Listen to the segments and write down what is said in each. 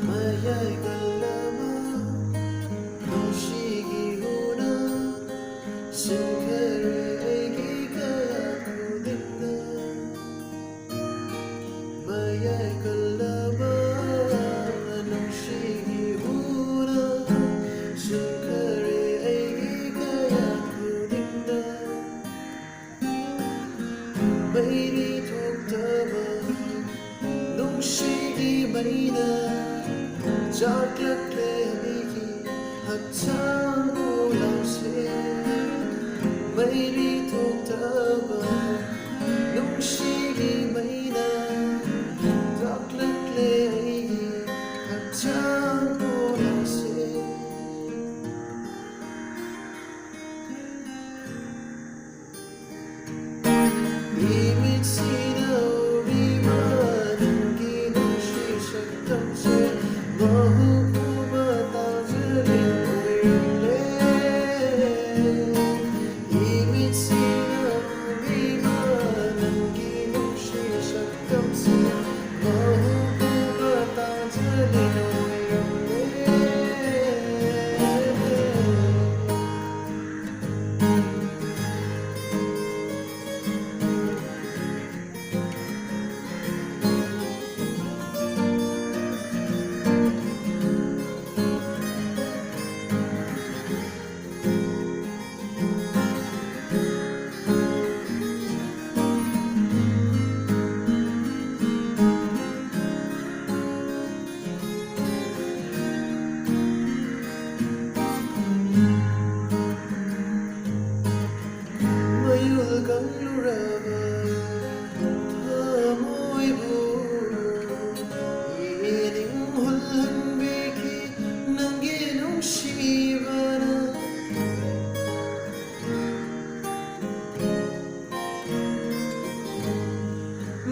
Mayay kalama nushigi huna sinkare egi kaya kudinna Mayay kalama nushigi huna sinkare egi kaya kudinna Mairi thoktaba nushigi maina Chocolate lady, hatang ulam se, mairi totaba, nung shigi maina. Chocolate lady, hatang ulam se. Imit sinaw biman, ginang shisag tamse.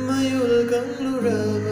Mayul kang luraba